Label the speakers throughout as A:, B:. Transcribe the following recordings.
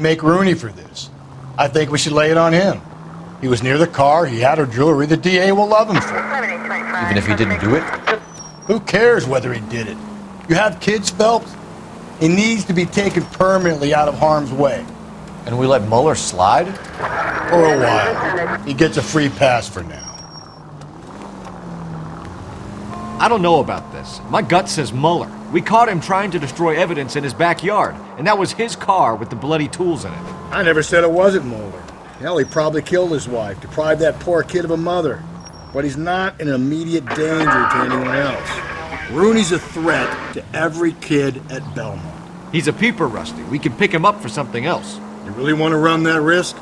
A: make Rooney for this. I think we should lay it on him. He was near the car, he had her jewelry, the DA will love him for it.
B: Even if he didn't do it?
A: Who cares whether he did it? You have kids, Phelps? He needs to be taken permanently out of harm's way.
B: And we let Muller slide?
A: For a while. He gets a free pass for now.
C: I don't know about this. My gut says Muller. We caught him trying to destroy evidence in his backyard, and that was his car with the bloody tools in it.
A: I never said it wasn't Moller. Hell, he probably killed his wife, deprived that poor kid of a mother. But he's not an immediate danger to anyone else. Rooney's a threat to every kid at Belmont.
C: He's a peeper, Rusty. We can pick him up for something else.
A: You really want to run that risk?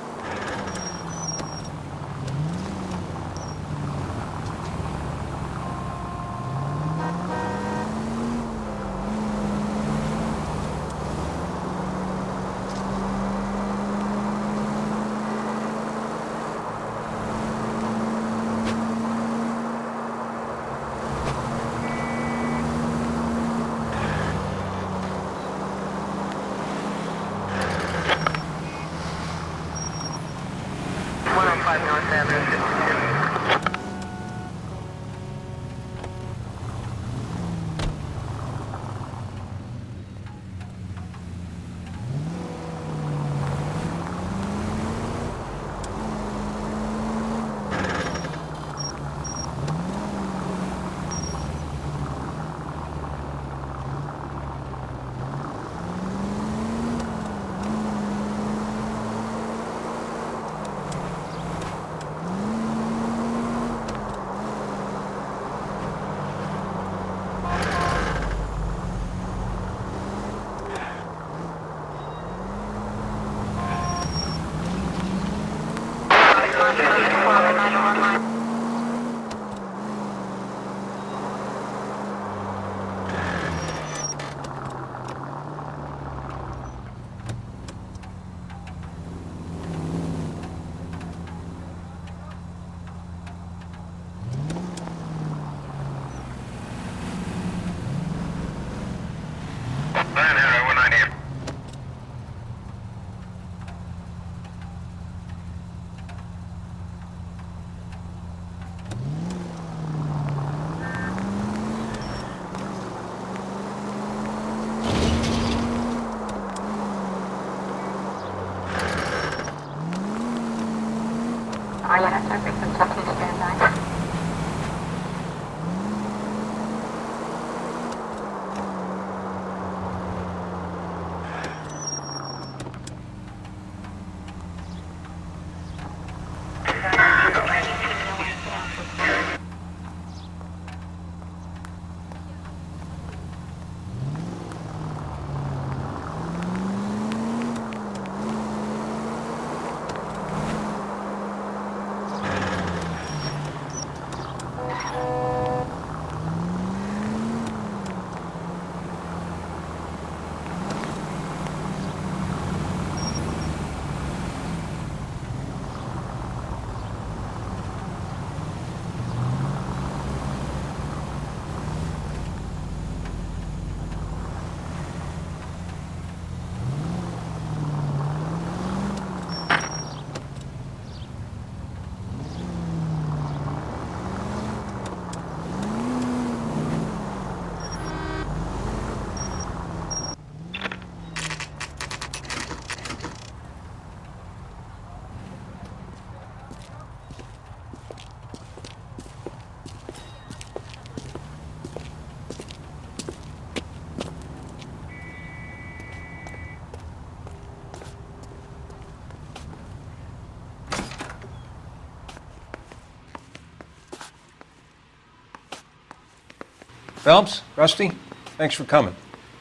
D: Phelps, Rusty, thanks for coming.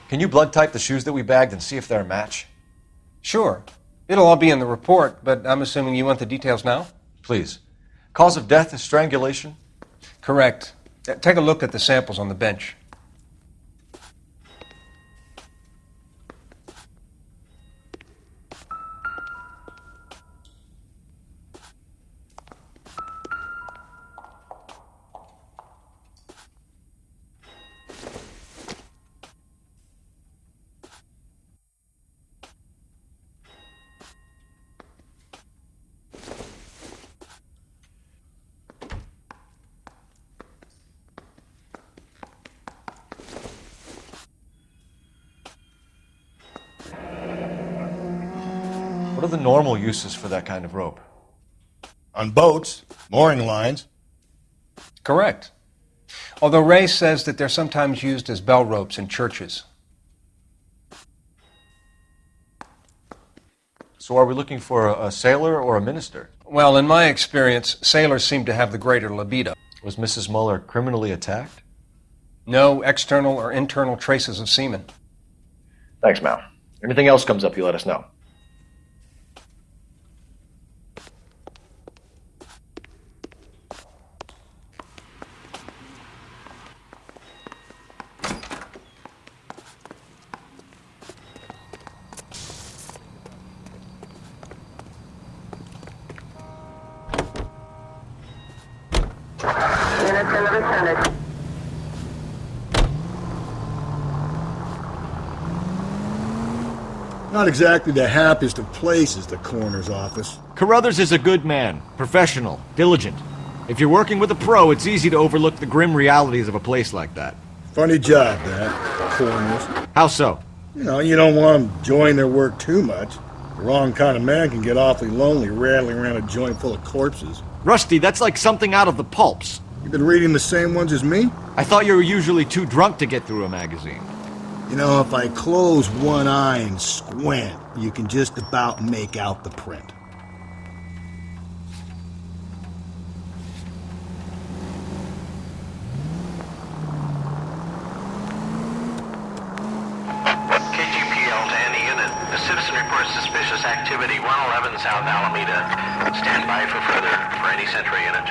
B: Can you blood type the shoes that we bagged and see if they're a match?
D: Sure. It'll all be in the report, but I'm assuming you want the details now?
B: Please. Cause of death is strangulation?
D: Correct. Take a look at the samples on the bench.
B: What are the normal uses for that kind of rope?
A: On boats, mooring lines.
D: Correct. Although Ray says that they're sometimes used as bell ropes in churches.
B: So are we looking for a sailor or a minister?
D: Well, in my experience, sailors seem to have the greater libido.
B: Was Mrs. Muller criminally attacked?
D: No external or internal traces of semen.
B: Thanks, Mal. Anything else comes up, you let us know.
E: Units in the vicinity.
A: Not exactly the happiest of places, the coroner's office.
C: Carruthers is a good man, professional, diligent. If you're working with a pro, it's easy to overlook the grim realities of a place like that.
A: Funny job, that, coroner's.
C: How so?
A: You don't want them enjoying their work too much. The wrong kind of man can get awfully lonely rattling around a joint full of corpses.
C: Rusty, that's like something out of the pulps.
A: You been reading the same ones as me?
C: I thought you were usually too drunk to get through a magazine.
A: If I close one eye and squint, you can just about make out the print.
F: KGPL to any unit. A citizen reports suspicious activity 111 South Alameda. Stand by for further for any Central unit.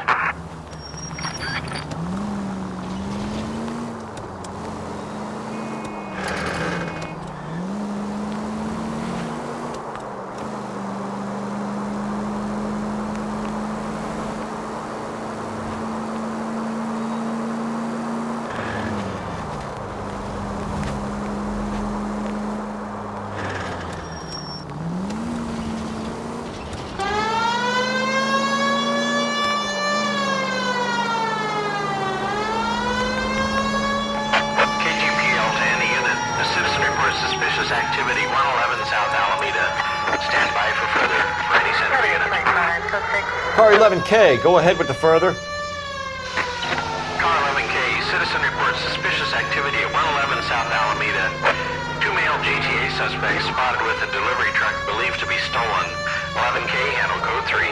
F: KGPL to any unit. A citizen reports suspicious activity 111 South Alameda. Stand by for further for any Central unit.
B: Car 11K, go ahead with the further.
F: Car 11K, citizen reports suspicious activity at 111 South Alameda. Two male GTA suspects spotted with a delivery truck believed to be stolen. 11K, handle code 3.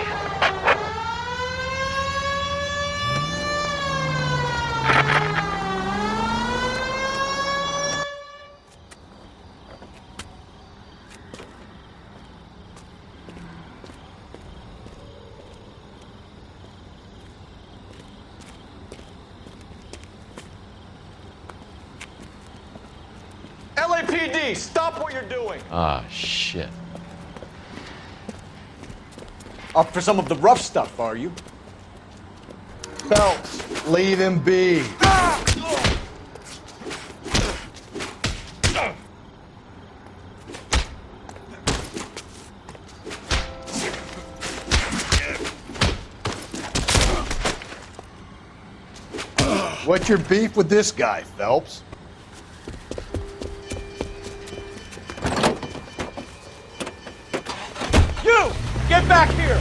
C: LAPD, stop what you're doing!
B: Ah, shit.
C: Up for some of the rough stuff, are you?
A: Phelps, leave him be. What's your beef with this guy, Phelps?
C: You! Get back here!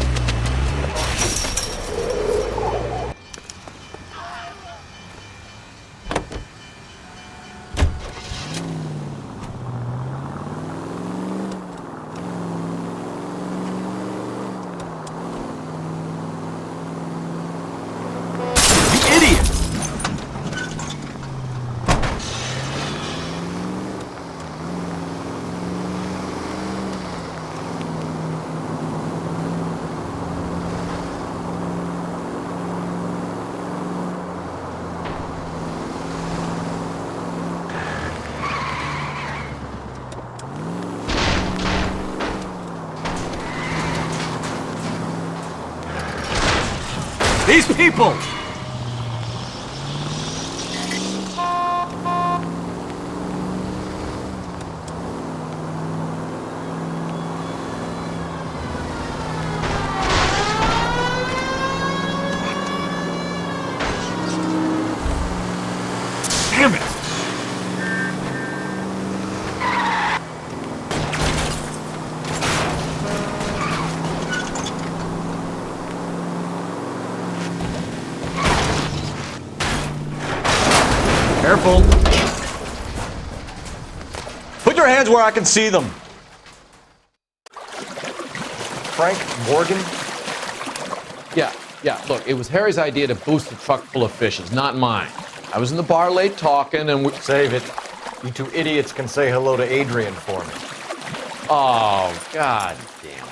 C: You idiot! These people! Damn it! careful. Put your hands where I can see them.
B: Frank Morgan?
E: Yeah, look, it was Harry's idea to boost the truck full of fishes, not mine. I was in the bar late talking and
B: Save it. You two idiots can say hello to Adrian for me.
E: Oh, God damn it.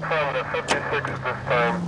F: From the 56 this time.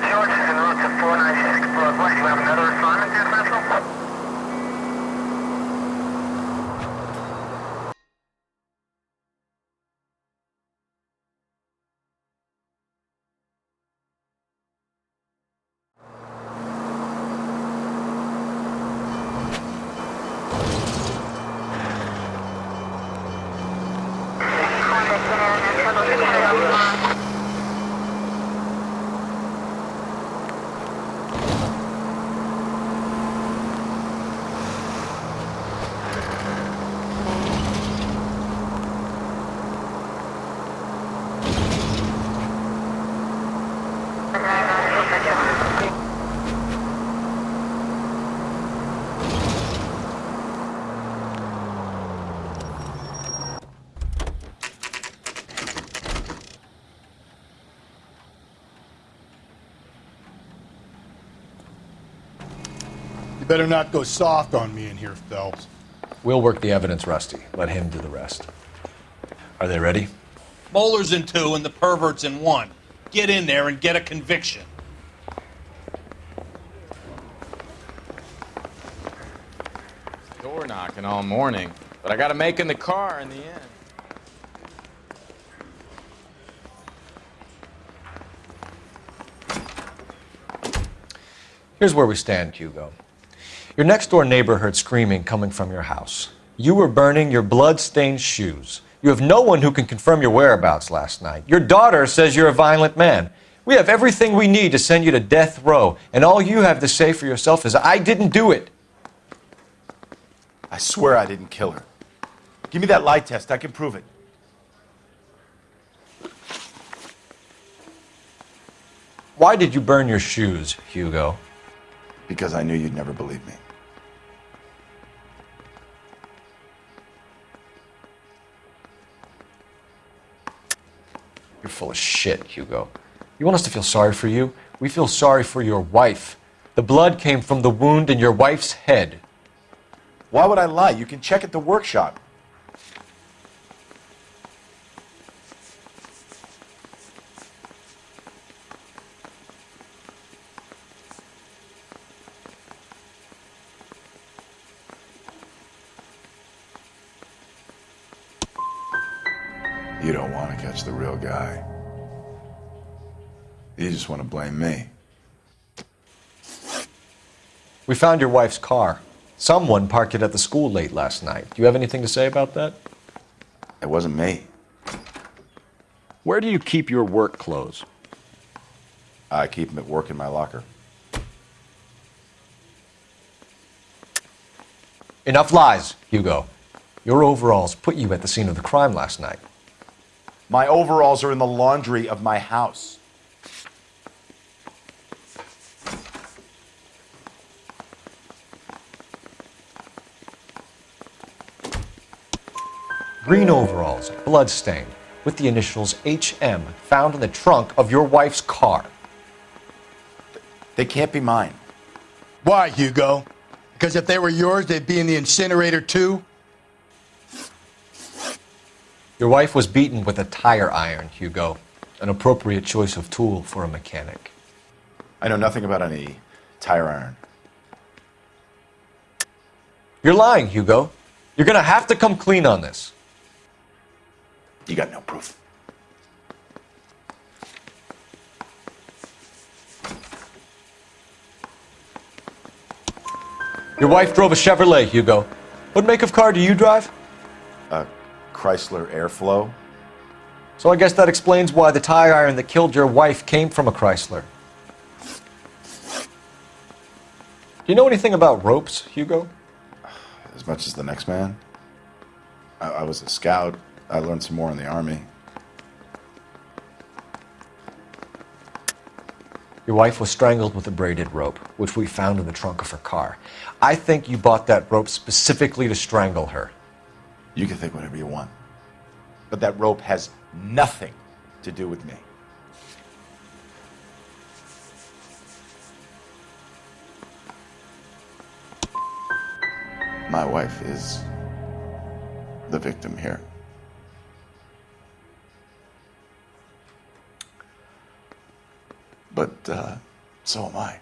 F: George is en route to 496 Broadway. Do you have another assignment there, Central?
A: You better not go soft on me in here, Phelps.
B: We'll work the evidence, Rusty. Let him do the rest. Are they ready?
G: Moller's in 2 and the pervert's in 1. Get in there and get a conviction.
E: Door knocking all morning, but I got to make in the car in the end.
B: Here's where we stand, Hugo. Your next-door neighbor heard screaming coming from your house. You were burning your blood-stained shoes. You have no one who can confirm your whereabouts last night. Your daughter says you're a violent man. We have everything we need to send you to death row, and all you have to say for yourself is, I didn't do it.
H: I swear I didn't kill her. Give me that lie test. I can prove it.
B: Why did you burn your shoes, Hugo?
H: Because I knew you'd never believe me.
B: You're full of shit, Hugo. You want us to feel sorry for you? We feel sorry for your wife. The blood came from the wound in your wife's head.
H: Why would I lie? You can check at the workshop. You don't want to catch the real guy. You just want to blame me.
B: We found your wife's car. Someone parked it at the school late last night. Do you have anything to say about that?
H: It wasn't me.
B: Where do you keep your work clothes?
H: I keep them at work in my locker.
B: Enough lies, Hugo. Your overalls put you at the scene of the crime last night.
H: My overalls are in the laundry of my house.
B: Green overalls, bloodstained, with the initials HM found in the trunk of your wife's car.
H: They can't be mine.
A: Why, Hugo? Because if they were yours, they'd be in the incinerator too?
B: Your wife was beaten with a tire iron, Hugo. An appropriate choice of tool for a mechanic.
H: I know nothing about any tire iron.
B: You're lying, Hugo. You're gonna have to come clean on this.
H: You got no proof.
B: Your wife drove a Chevrolet, Hugo. What make of car do you drive?
H: A Chrysler Airflow.
B: So I guess that explains why the tire iron that killed your wife came from a Chrysler. Do you know anything about ropes, Hugo?
H: As much as the next man. I was a scout. I learned some more in the Army.
B: Your wife was strangled with a braided rope, which we found in the trunk of her car. I think you bought that rope specifically to strangle her.
H: You can think whatever you want. But that rope has nothing to do with me. My wife is the victim here. But so am I.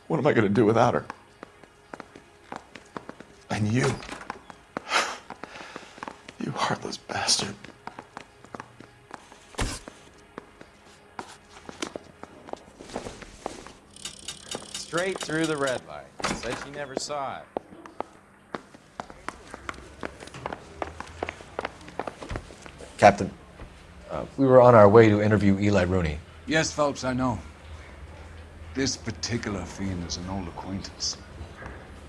H: What am I going to do without her? And you heartless bastard.
I: Straight through the red light. Said she never saw it.
B: Captain, we were on our way to interview Eli Rooney.
J: Yes, Phelps, I know. This particular fiend is an old acquaintance.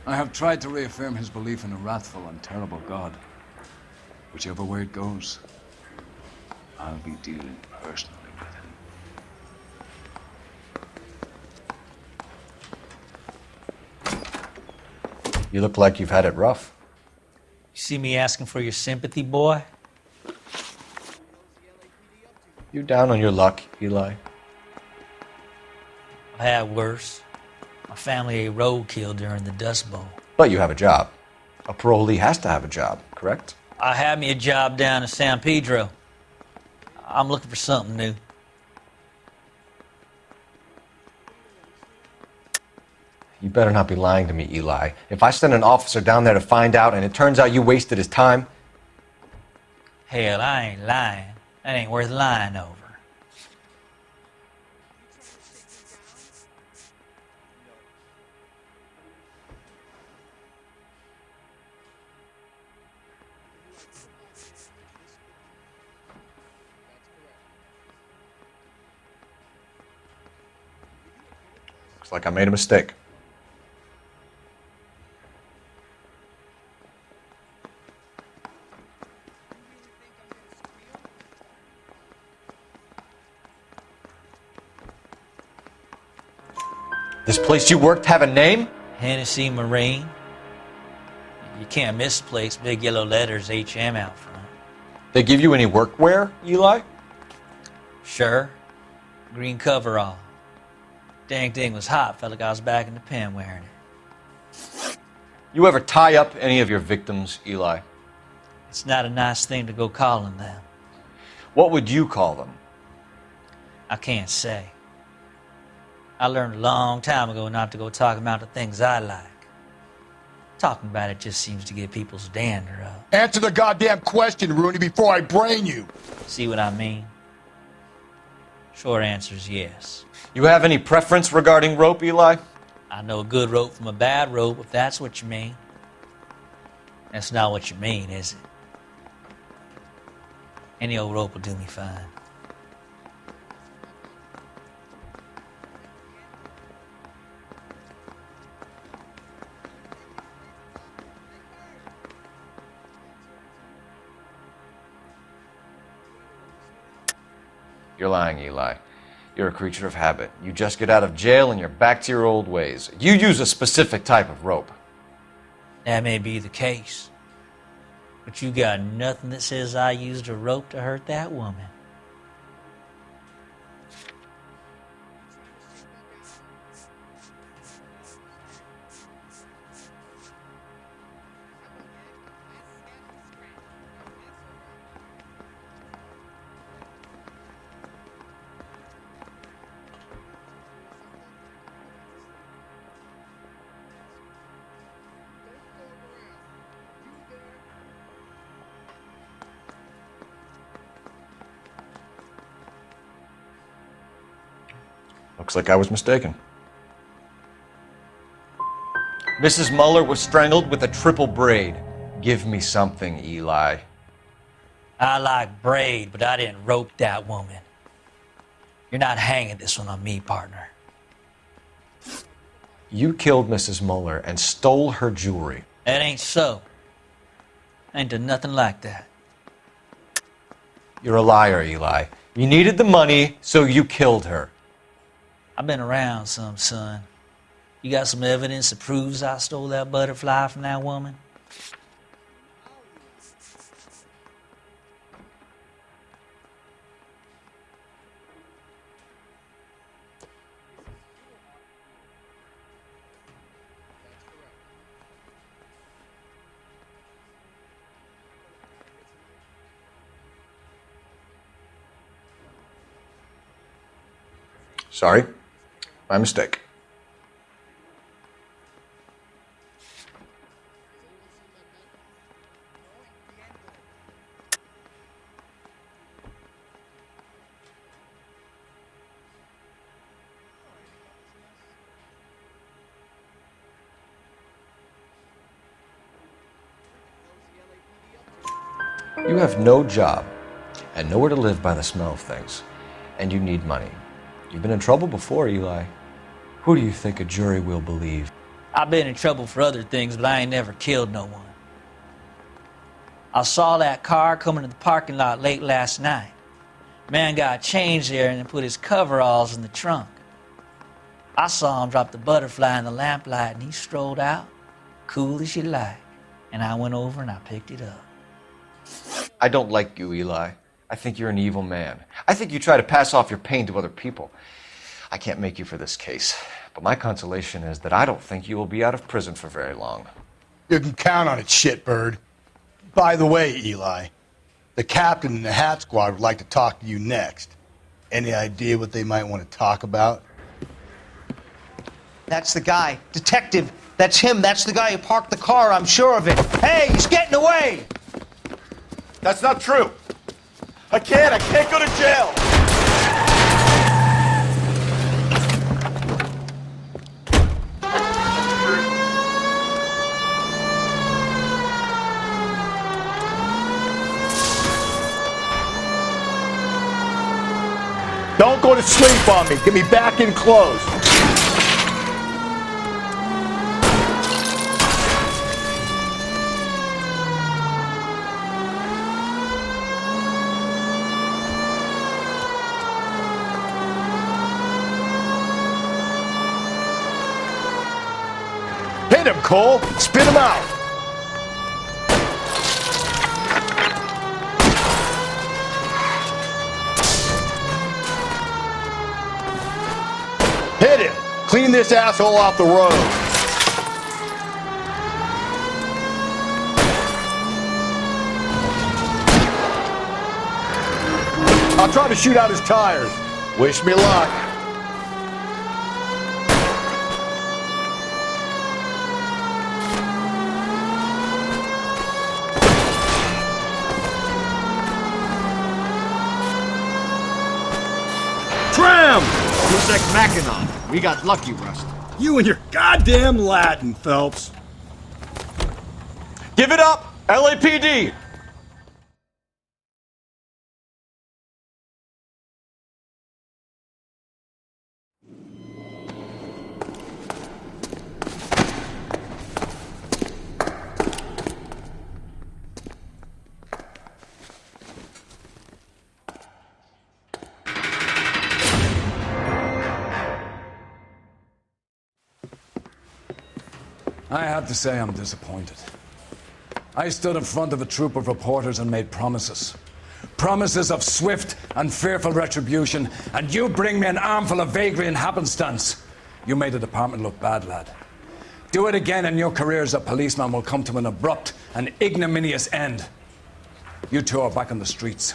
J: I have tried to reaffirm his belief in a wrathful and terrible God. Whichever way it goes, I'll be dealing personally with him.
B: You look like you've had it rough.
K: You see me asking for your sympathy, boy?
B: You down on your luck, Eli?
K: I had worse. My family ate roadkill during the Dust Bowl.
B: But you have a job. A parolee has to have a job, correct?
K: I had me a job down in San Pedro. I'm looking for something new.
B: You better not be lying to me, Eli. If I send an officer down there to find out and it turns out you wasted his time...
K: Hell, I ain't lying. That ain't worth lying over.
B: Looks like I made a mistake. This place you worked have a name?
K: Hennessy Marine. You can't misplace big yellow letters HM out front.
B: They give you any workwear, Eli?
K: Sure. Green coverall. Dang thing was hot. Felt like I was back in the pen wearing it.
B: You ever tie up any of your victims, Eli?
K: It's not a nice thing to go calling them.
B: What would you call them?
K: I can't say. I learned a long time ago not to go talking about the things I like. Talking about it just seems to get people's dander up.
A: Answer the goddamn question, Rooney, before I brain you.
K: See what I mean? Short answer is yes.
B: You have any preference regarding rope, Eli?
K: I know a good rope from a bad rope, if that's what you mean. That's not what you mean, is it? Any old rope will do me fine.
B: You're lying, Eli. You're a creature of habit. You just get out of jail and you're back to your old ways. You use a specific type of rope.
K: That may be the case. But you got nothing that says I used a rope to hurt that woman.
B: Looks like I was mistaken. Mrs. Moller was strangled with a triple braid. Give me something, Eli.
K: I like braid, but I didn't rope that woman. You're not hanging this one on me, partner.
B: You killed Mrs. Moller and stole her jewelry.
K: That ain't so. I ain't done nothing like that.
B: You're a liar, Eli. You needed the money, so you killed her.
K: I've been around some, son. You got some evidence that proves I stole that butterfly from that woman?
B: Sorry. My mistake. You have no job and nowhere to live by the smell of things, and you need money. You've been in trouble before, Eli. Who do you think a jury will believe?
K: I've been in trouble for other things, but I ain't never killed no one. I saw that car coming to the parking lot late last night. Man got changed there and then put his coveralls in the trunk. I saw him drop the butterfly in the lamplight and he strolled out, cool as you like. And I went over and I picked it up.
B: I don't like you, Eli. I think you're an evil man. I think you try to pass off your pain to other people. I can't make you for this case, but my consolation is that I don't think you will be out of prison for very long.
A: You can count on it, shitbird. By the way, Eli, the captain and the Hat Squad would like to talk to you next. Any idea what they might want to talk about?
L: That's the guy. Detective, that's him. That's the guy who parked the car, I'm sure of it. Hey, he's getting away!
H: That's not true. I can't go to jail.
A: Don't go to sleep on me. Get me back in close. Hit him, Cole. Spit him out. Hit him. Clean this asshole off the road. I'll try to shoot out his tires. Wish me luck.
C: Deus Ex Machina. We got lucky, Rust.
A: You and your goddamn Latin, Phelps.
B: Give it up, LAPD!
J: I have to say I'm disappointed. I stood in front of a troop of reporters and made promises. Promises of swift and fearful retribution, and you bring me an armful of vagary and happenstance. You made the department look bad, lad. Do it again and your career as a policeman will come to an abrupt and ignominious end. You two are back on the streets.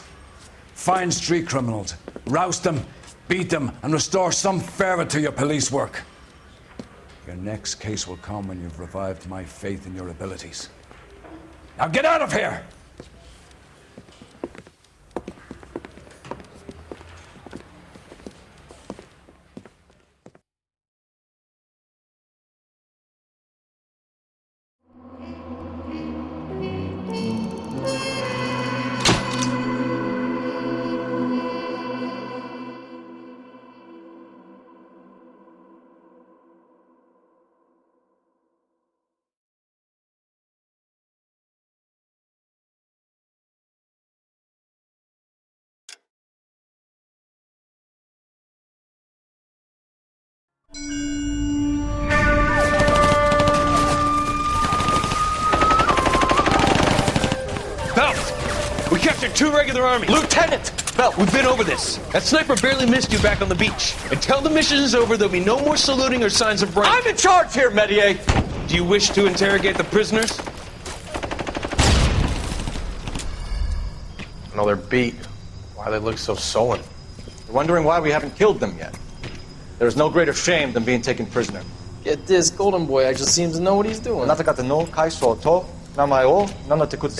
J: Find street criminals, roust them, beat them, and restore some fervor to your police work. Your next case will come when you've revived my faith in your abilities. Now get out of here!
M: We captured 2 regular army.
B: Lieutenant!
M: Belt, we've been over this. That sniper barely missed you back on the beach. Until the mission is over, there'll be no more saluting or signs of rank.
B: I'm in charge here, Medier!
M: Do you wish to interrogate the prisoners?
E: No, they're beat. Why they look so sullen?
B: You're wondering why we haven't killed them yet. There's no greater shame than being taken prisoner.
I: Get this, Golden Boy actually seems to know what he's doing.
B: No kai so to, namae o nanotekuts.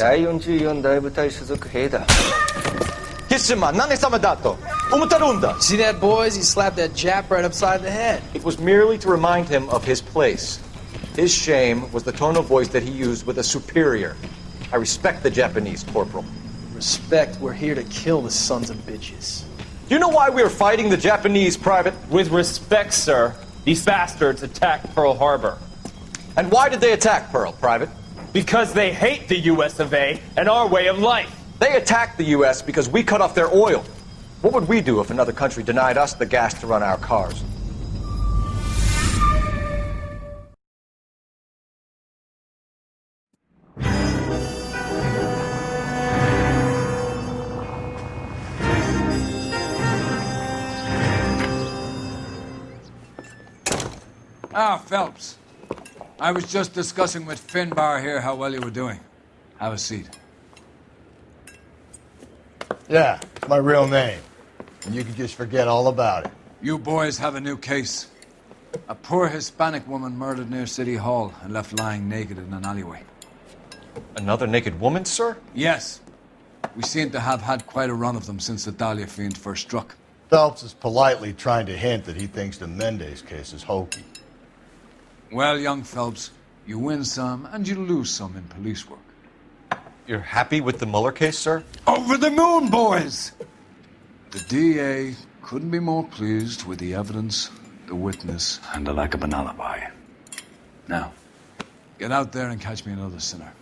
B: Kissima, nanesama dato. Umutarunda.
I: See that, boys? He slapped that Jap right upside the head.
B: It was merely to remind him of his place. His shame was the tone of voice that he used with a superior. I respect the Japanese, Corporal.
I: Respect, we're here to kill the sons of bitches.
B: Do you know why we are fighting the Japanese, Private?
N: With respect, sir, these bastards attacked Pearl Harbor.
B: And why did they attack Pearl, Private?
N: Because they hate the US of A and our way of life.
B: They attacked the US because we cut off their oil. What would we do if another country denied us the gas to run our cars?
J: Ah, Phelps. I was just discussing with Finbar here how well you were doing. Have a seat.
A: Yeah, it's my real name. And you can just forget all about it.
J: You boys have a new case. A poor Hispanic woman murdered near City Hall and left lying naked in an alleyway.
B: Another naked woman, sir?
J: Yes. We seem to have had quite a run of them since the Dahlia fiend first struck.
A: Phelps is politely trying to hint that he thinks the Mendez case is hokey.
J: Well, young Phelps, you win some and you lose some in police work.
B: You're happy with the Mueller case, sir?
J: Over the moon, boys! The DA couldn't be more pleased with the evidence, the witness, and the lack of an alibi. Now, get out there and catch me another sinner.